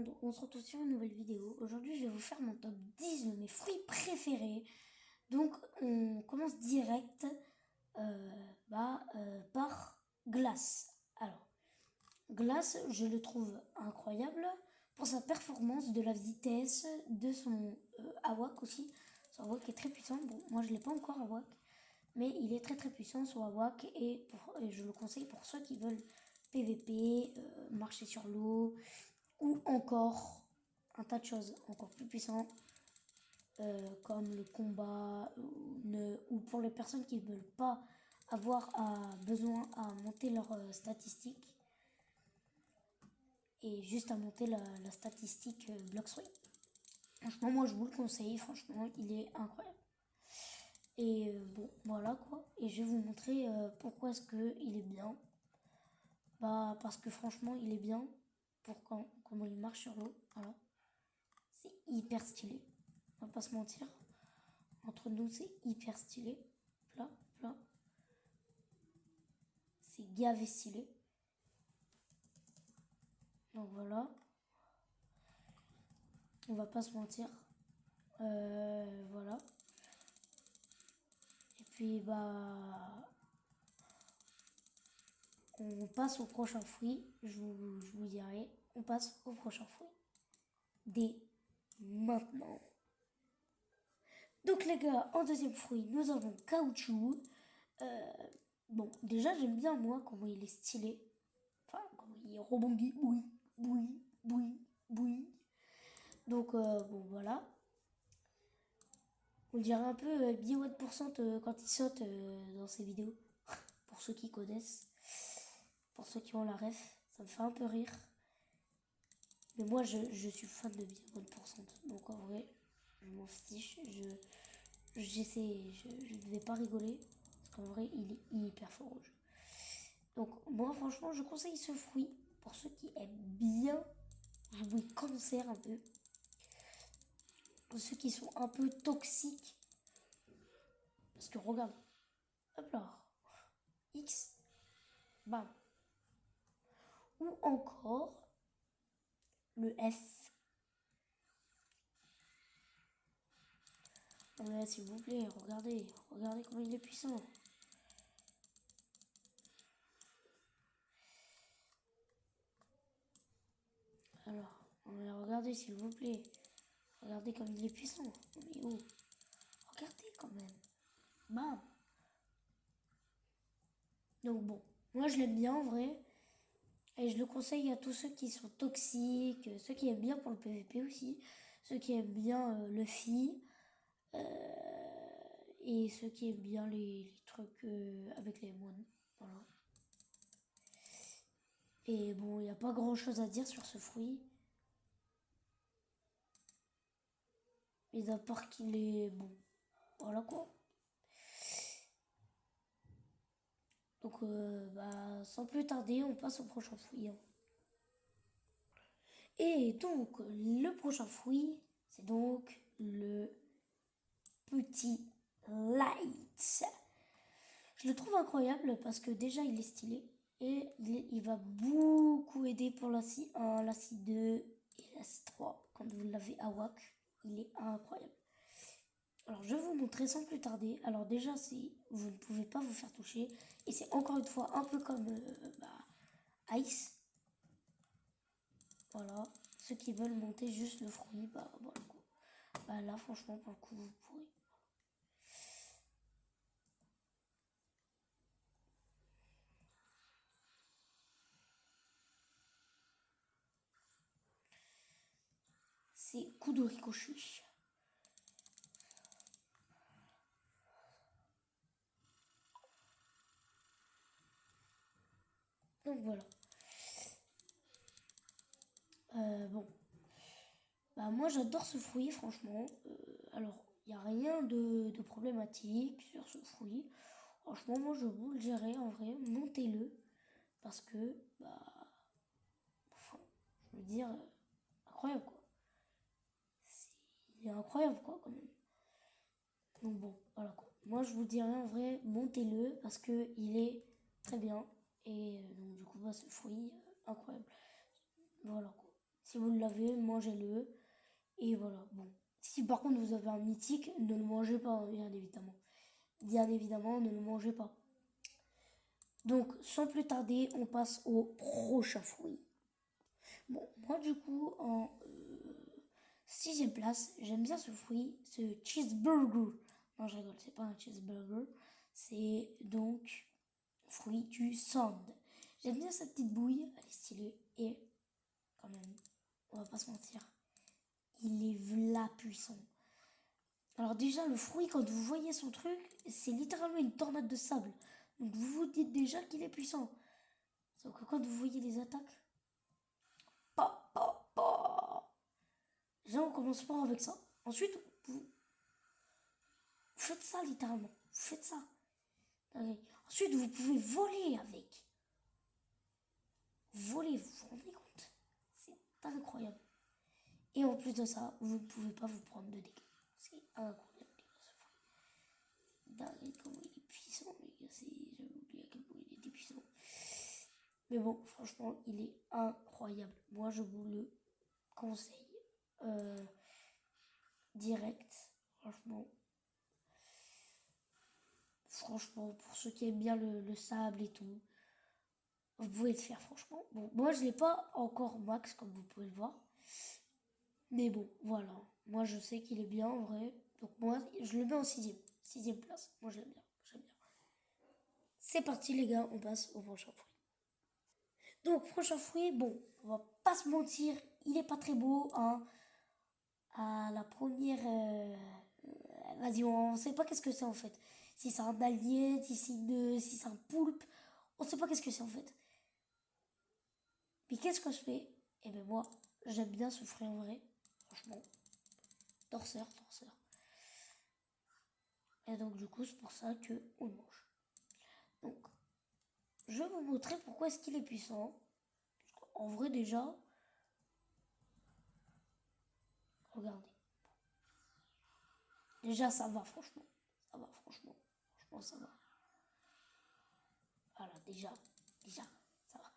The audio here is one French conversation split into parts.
monde, on se retrouve sur une nouvelle vidéo. Aujourd'hui, je vais vous faire mon top 10 de mes fruits préférés. Donc, on commence direct par Glace. Alors, Glace, je le trouve incroyable pour sa performance, de la vitesse, de son AWAC aussi. Son AWAC est très puissant. Bon, moi, je ne l'ai pas encore AWAC, mais il est très très puissant son AWAC et je le conseille pour ceux qui veulent PVP, marcher sur l'eau, ou encore un tas de choses encore plus puissantes comme le combat ou pour les personnes qui ne veulent pas avoir besoin à monter leurs statistiques et juste à monter la statistique Bloxroy. Franchement, moi je vous le conseille, franchement il est incroyable. Et bon, voilà quoi. Et je vais vous montrer pourquoi est-ce qu'il est bien. Bah, parce que franchement, il est bien pour comment il marche sur l'eau. Alors, c'est hyper stylé. On va pas se mentir. Entre nous, c'est hyper stylé. Là, là. C'est gavé stylé. Donc voilà. On va pas se mentir. Voilà. Et puis, bah... on passe au prochain fruit. Je vous dirai. On passe au prochain fruit. Dès maintenant. Donc les gars, en deuxième fruit, nous avons Caoutchouc. Bon, déjà j'aime bien moi comment il est stylé. Enfin, comment il rebondit. Oui, oui, oui, oui. Donc bon voilà. On dirait un peu Biowad% quand il saute dans ses vidéos. Pour ceux qui connaissent. Pour ceux qui ont la ref. Ça me fait un peu rire. Mais moi je suis fan de Biowad%. Donc en vrai, je m'en fiche. Je ne vais pas rigoler. Parce qu'en vrai, il est hyper fort au jeu. Donc, moi, franchement, je conseille ce fruit pour ceux qui aiment bien jouer cancer un peu. Pour ceux qui sont un peu toxiques. Parce que regarde. Hop là. X. Bam. Ou encore le F. Non mais s'il vous plaît, regardez. Regardez comment il est puissant. Alors, mais regardez s'il vous plaît. Regardez comme il est puissant. Mais oh. Regardez quand même. Bam. Donc bon, moi je l'aime bien en vrai. Et je le conseille à tous ceux qui sont toxiques, ceux qui aiment bien pour le PVP aussi, ceux qui aiment bien Luffy, et ceux qui aiment bien les trucs avec les moines. Voilà. Et bon, il n'y a pas grand chose à dire sur ce fruit. Mais à part qu'il est bon. Voilà quoi. Donc, sans plus tarder, on passe au prochain fruit. Hein. Et donc, le prochain fruit, c'est donc le petit light. Je le trouve incroyable parce que déjà il est stylé et il va beaucoup aider pour l'acide 1, l'acide 2 et l'acide 3. Quand vous l'avez à WAC, il est incroyable. Alors je vais vous montrer sans plus tarder. Alors déjà vous ne pouvez pas vous faire toucher et c'est encore une fois un peu comme Ice. Voilà, ceux qui veulent monter juste le fruit, voilà quoi. Bah là franchement pour le coup vous pourrez. C'est coup de ricochet. Donc voilà. Bon. Bah moi j'adore ce fruit franchement. Alors il n'y a rien de problématique sur ce fruit. Franchement moi je vous le dirais en vrai, montez-le. Parce que enfin, je veux dire, incroyable quoi. Il est incroyable quoi quand même. Donc bon, voilà quoi. Moi je vous dirais en vrai, montez-le parce que il est très bien. Et donc du coup ce fruit, incroyable. Voilà quoi. Si vous l'avez, mangez-le. Et voilà, bon. Si par contre vous avez un mythique, ne le mangez pas, hein, bien évidemment. Bien évidemment, ne le mangez pas. Donc, sans plus tarder, on passe au prochain fruit. Bon, moi du coup, en sixième place, j'aime bien ce fruit, ce cheeseburger. Non, je rigole, c'est pas un cheeseburger. C'est donc fruit du sand. J'aime bien cette petite bouille, elle est stylée. Et quand même, on va pas se mentir, il est v'là puissant. Alors déjà, le fruit, quand vous voyez son truc, c'est littéralement une tornade de sable. Donc vous vous dites déjà qu'il est puissant. Sauf que quand vous voyez les attaques, pa, pa, pa. Déjà, on commence pas avec ça. Ensuite, vous faites ça littéralement. Vous faites ça. Ok. Ensuite, vous pouvez voler avec. Voler, vous vous rendez compte? C'est incroyable. Et en plus de ça, vous ne pouvez pas vous prendre de dégâts. C'est incroyable, les gars, ce fruit. Dingue comment il est puissant, les gars. J'avais oublié à quel point il était puissant. Mais bon, franchement, il est incroyable. Moi, je vous le conseille. Euh, direct. Franchement. Franchement, pour ceux qui aiment bien le sable et tout, vous pouvez le faire, franchement. Bon, moi, je l'ai pas encore max, comme vous pouvez le voir. Mais bon, voilà. Moi, je sais qu'il est bien, en vrai. Donc moi, je le mets en sixième. Sixième place. Moi, je l'aime bien. J'aime bien. C'est parti, les gars. On passe au prochain fruit. Donc, prochain fruit, bon, on va pas se mentir, il est pas très beau, hein. À la première, vas-y, on sait pas qu'est-ce que c'est en fait. Si c'est un alien, si c'est un poulpe, on sait pas qu'est-ce que c'est en fait. Mais qu'est-ce que je fais? Eh ben moi, j'aime bien ce fruit en vrai, franchement. Dorseur, dorseur. Et donc du coup, c'est pour ça que on le mange. Donc, je vais vous montrer pourquoi est-ce qu'il est puissant. En vrai déjà, regardez. Déjà, ça va, franchement. Ça va, franchement. Franchement, ça va. Voilà, déjà, ça va.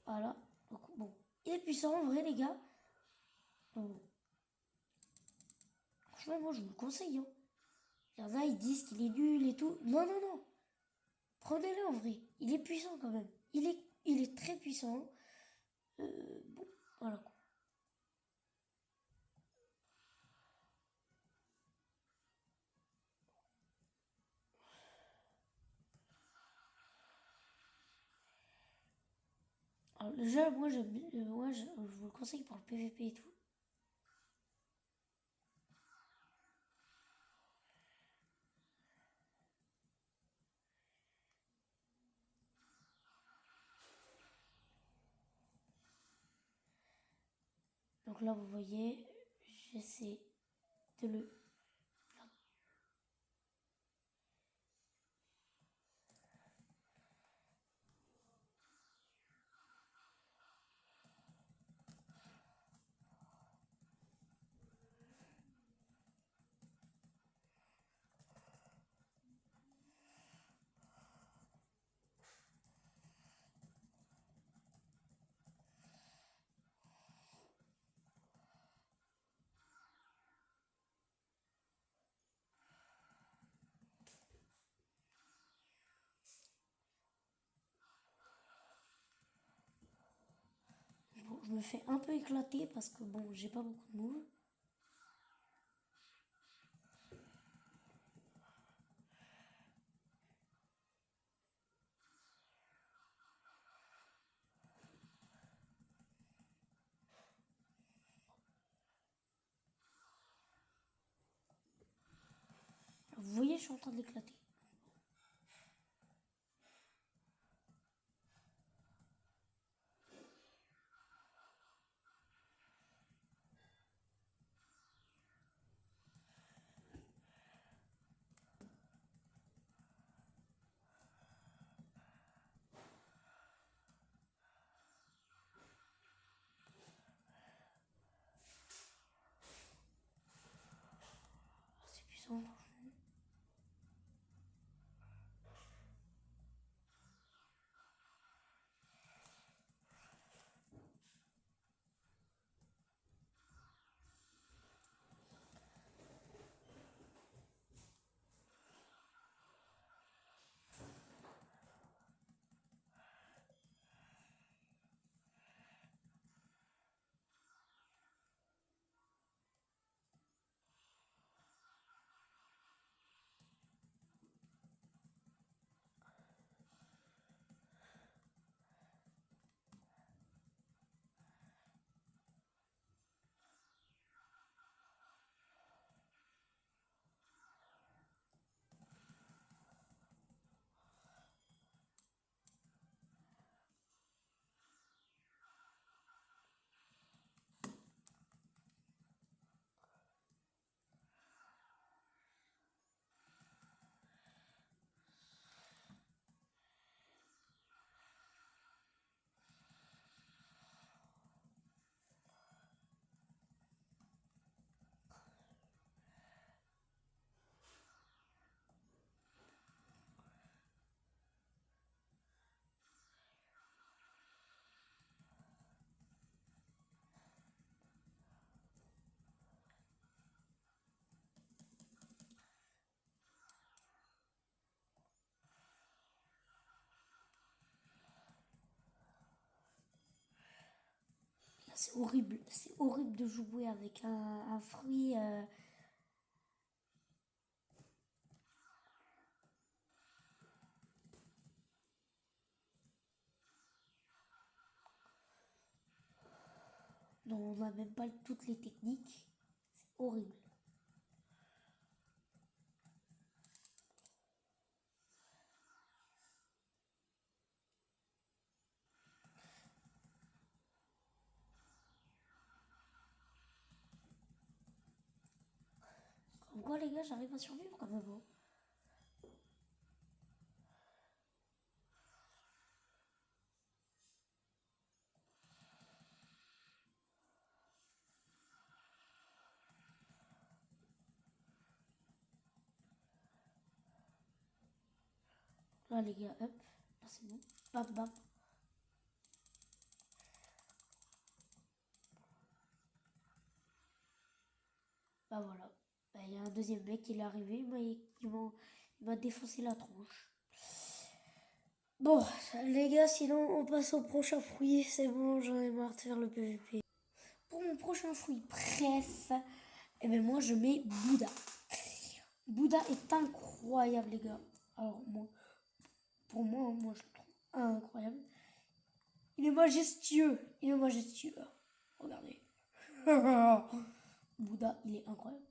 Voilà. Donc, bon. Il est puissant, en vrai, les gars. Donc, bon. Franchement, moi, je vous le conseille, hein. Il y en a, ils disent qu'il est nul et tout. Non, non, non. Prenez-le, en vrai. Il est puissant, quand même. Il est très puissant. Bon, voilà, quoi. Alors, déjà, moi, je vous le conseille pour le PVP et tout. Donc là, vous voyez, j'essaie de le. Bon, je me fais un peu éclater parce que, bon, j'ai pas beaucoup de moves. Vous voyez, je suis en train de l'éclater. C'est puissant, franchement. C'est horrible de jouer avec un fruit. Dont on n'a même pas toutes les techniques. C'est horrible. Comme quoi, les gars, j'arrive à survivre quand même, hein. Là, les gars, hop. Là, c'est bon. Bam, bam. Bah voilà. Bah, il y a un deuxième mec, il est arrivé, il m'a défoncé la tronche. Bon, les gars, sinon on passe au prochain fruit. C'est bon, j'en ai marre de faire le PVP. Pour mon prochain fruit, bref, et ben moi je mets Bouddha. Bouddha est incroyable, les gars. Alors, pour moi, moi je le trouve incroyable. Il est majestueux. Il est majestueux. Regardez. Bouddha, il est incroyable.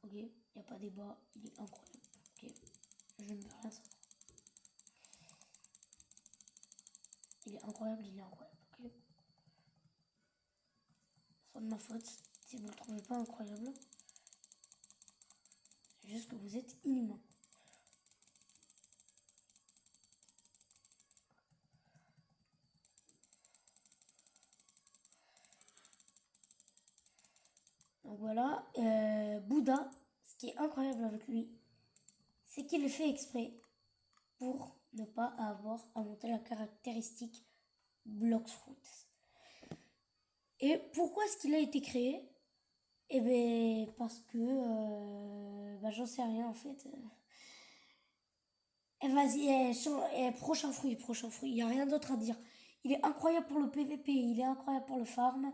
Ok, il n'y a pas débat, il est incroyable. Ok, je ne veux rien savoir. Il est incroyable, il est incroyable. Ok, c'est pas de ma faute si vous ne le trouvez pas incroyable. C'est juste que vous êtes inhumain. Donc voilà, Bouddha, ce qui est incroyable avec lui, c'est qu'il est fait exprès pour ne pas avoir à monter la caractéristique Blox Fruit. Et pourquoi est-ce qu'il a été créé? Eh bien, parce que, j'en sais rien en fait. Et vas-y, prochain fruit, il n'y a rien d'autre à dire. Il est incroyable pour le PVP, il est incroyable pour le farm.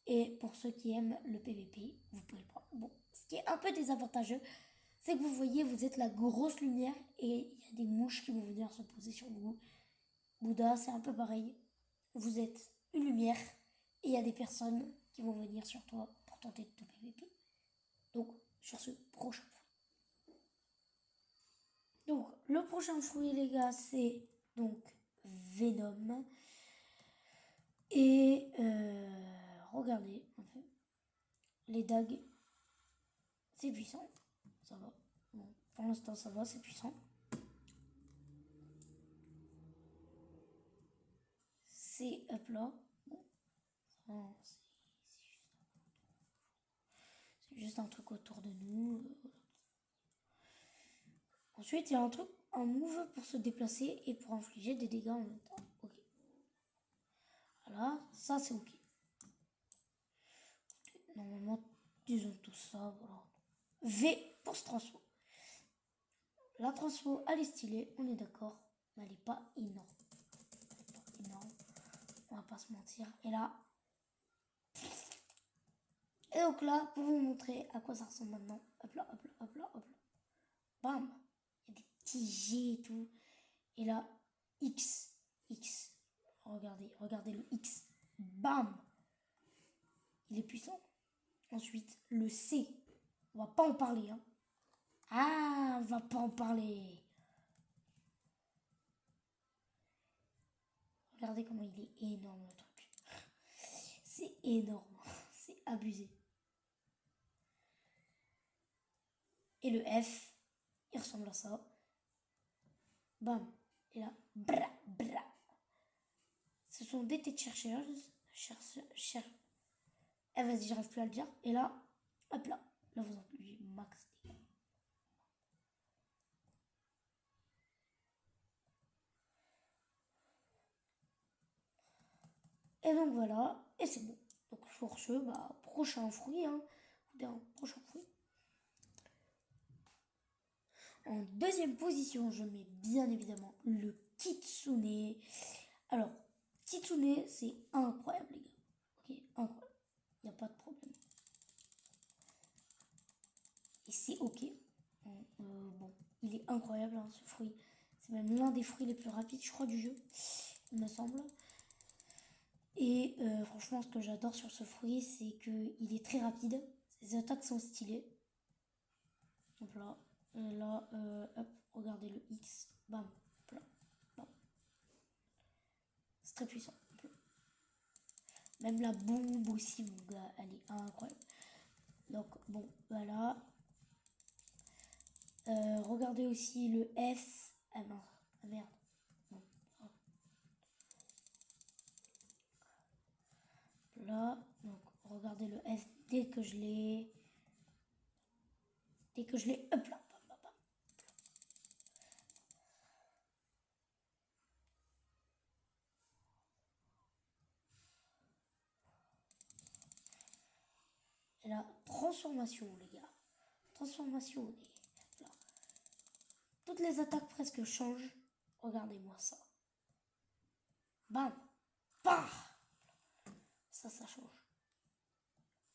Et pour ceux qui aiment le PVP, vous pouvez le prendre. Bon, ce qui est un peu désavantageux, c'est que vous voyez, vous êtes la grosse lumière et il y a des mouches qui vont venir se poser sur vous. Bouddha, c'est un peu pareil. Vous êtes une lumière et il y a des personnes qui vont venir sur toi pour tenter de te PVP. Donc, sur ce prochain fruit. Donc, le prochain fruit, les gars, c'est donc Venom. Et regardez un peu. Les dagues, c'est puissant. Ça va. Bon, pour l'instant, ça va, c'est puissant. C'est hop là. Bon, c'est juste un truc autour de nous. Ensuite, il y a un move pour se déplacer et pour infliger des dégâts en même temps. Ok. Voilà, ça c'est ok. Normalement, disons tout ça, voilà. V pour ce transfo. La transfo, elle est stylée, on est d'accord, mais elle n'est pas énorme. Elle est pas énorme, on va pas se mentir. Et là, et donc là, pour vous montrer à quoi ça ressemble maintenant, hop là, hop là, hop là, hop là. Bam, il y a des petits G et tout. Et là, X, X. Regardez le X. Bam, il est puissant. Ensuite, le C. On va pas en parler, hein. Ah, on va pas en parler. Regardez comment il est énorme le truc. C'est énorme. C'est abusé. Et le F, il ressemble à ça. Bam. Et là, bra, bra. Ce sont des têtes chercheuses. Eh, vas-y, j'arrive plus à le dire. Et là, hop là. Là, vous entendez max. Et donc voilà. Et c'est bon. Donc sur ce, prochain fruit. Hein. Prochain fruit. En deuxième position, je mets bien évidemment le Kitsune. Alors, Kitsune, c'est incroyable, les gars. Ok, incroyable. Il n'y a pas de problème. Et c'est ok. Bon, il est incroyable hein, ce fruit. C'est même l'un des fruits les plus rapides, je crois, du jeu, il me semble. Et franchement, ce que j'adore sur ce fruit, c'est qu'il est très rapide. Ses attaques sont stylées. Donc là, hop, regardez le X. Bam, là, bam. C'est très puissant. Même la bombe aussi, mon gars, elle est incroyable. Donc bon, voilà. Regardez aussi le F. Ah non, ah merde. Non. Oh. Là, donc regardez le F dès que je l'ai. Dès que je l'ai, hop là. Bam, bam, bam. Et là, transformation, les gars. Transformation, là. Toutes les attaques presque changent. Regardez-moi ça. Bam. Bah. Ça change.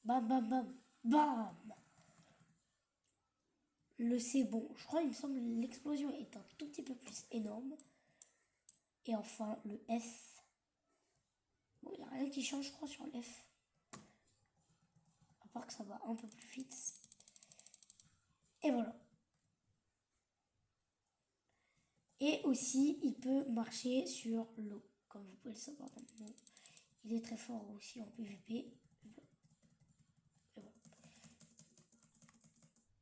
Bam, bam, bam. Bam. Le C, bon, je crois, il me semble, l'explosion est un tout petit peu plus énorme. Et enfin, le F. Bon, il n'y a rien qui change, je crois, sur le F. À part que ça va un peu plus vite. Et voilà. Et aussi, il peut marcher sur l'eau. Comme vous pouvez le savoir maintenant. Il est très fort aussi en PvP. Et voilà.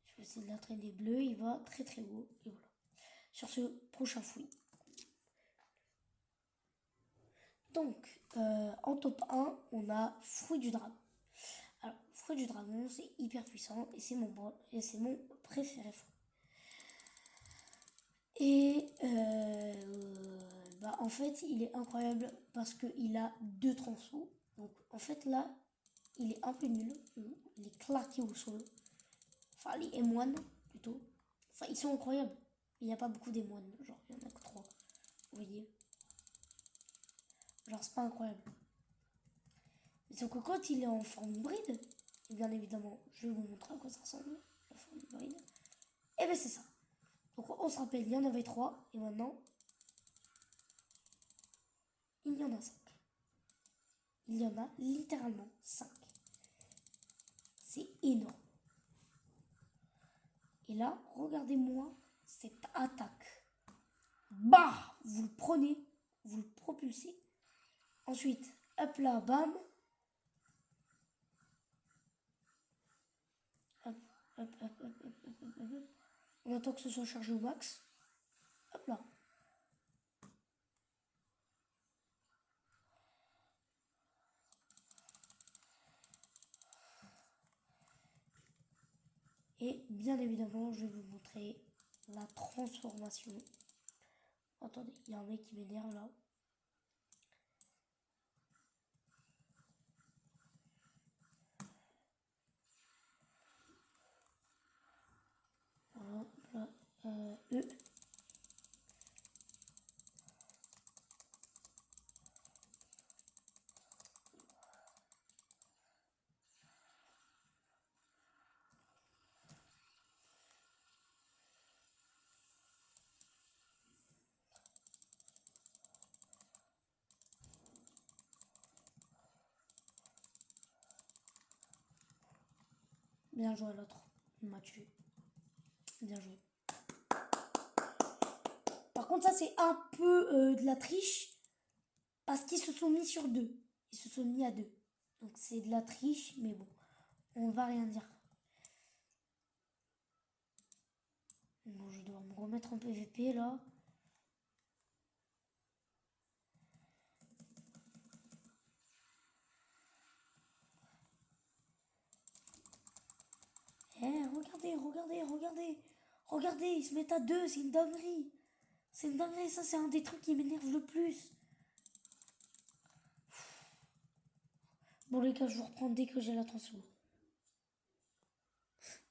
Je vais essayer de l'entraîner bleu. Il va très très haut. Et voilà. Sur ce prochain fruit. Donc, en top 1, on a fruit du dragon. Alors, fruit du dragon, c'est hyper puissant et c'est mon préféré. Et bah, en fait, il est incroyable parce qu'il a 2 transfos. Donc, en fait, là, il est un peu nul. Il est claqué au sol. Enfin, les M1 plutôt. Enfin, ils sont incroyables. Il n'y a pas beaucoup d'M1. Genre, il n'y en a que 3. Vous voyez? Genre, c'est pas incroyable. Mais sauf que quand il est en forme hybride, et bien évidemment, je vais vous montrer à quoi ça ressemble, la forme hybride. Et bien, c'est ça. Donc, on se rappelle, il y en avait 3. Et maintenant, il y en a 5. Il y en a littéralement 5. C'est énorme. Et là, regardez-moi cette attaque. Bah, vous le prenez, vous le propulsez. Ensuite, hop là, bam. Hop, hop, hop, hop, hop, hop, hop, hop. On attend que ce soit chargé au max. Hop là. Et bien évidemment, je vais vous montrer la transformation. Attendez, il y a un mec qui m'énerve là. Voilà, là, E. Bien joué à l'autre. Il m'a tué. Bien joué. Par contre, ça c'est un peu de la triche. Parce qu'ils se sont mis sur 2. Ils se sont mis à 2. Donc c'est de la triche, mais bon. On va rien dire. Bon, je dois me remettre en PVP là. Eh, regardez, regardez, regardez. Regardez, ils se mettent à 2, c'est une dinguerie. C'est une dinguerie, ça c'est un des trucs qui m'énerve le plus. Bon les gars, je vous reprends dès que j'ai la transfo.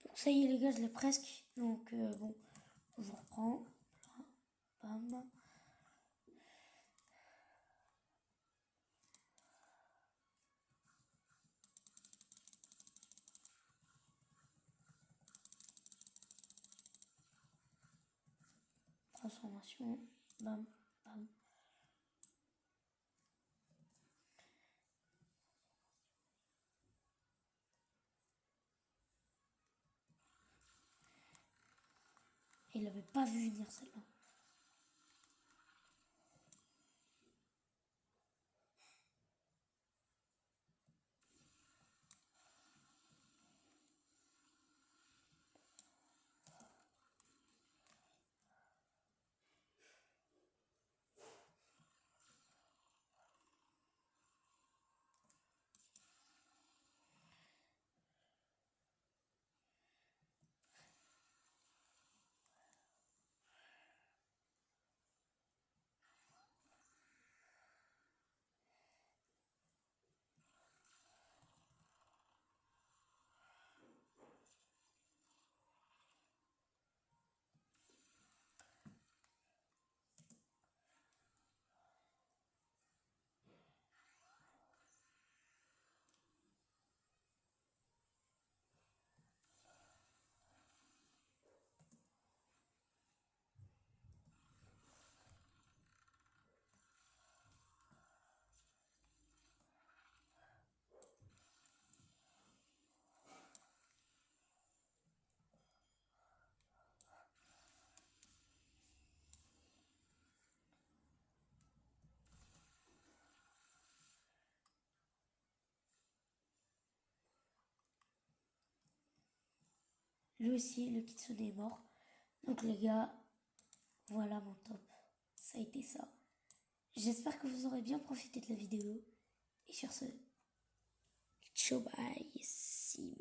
Donc ça y est les gars, je l'ai presque. Donc bon, je vous reprends. Bam. transformation. Bam, bam. Il n'avait pas vu venir celle-là. Lui aussi, le kitsune est mort. Donc les gars, voilà mon top. Ça a été ça. J'espère que vous aurez bien profité de la vidéo. Et sur ce, ciao bye, si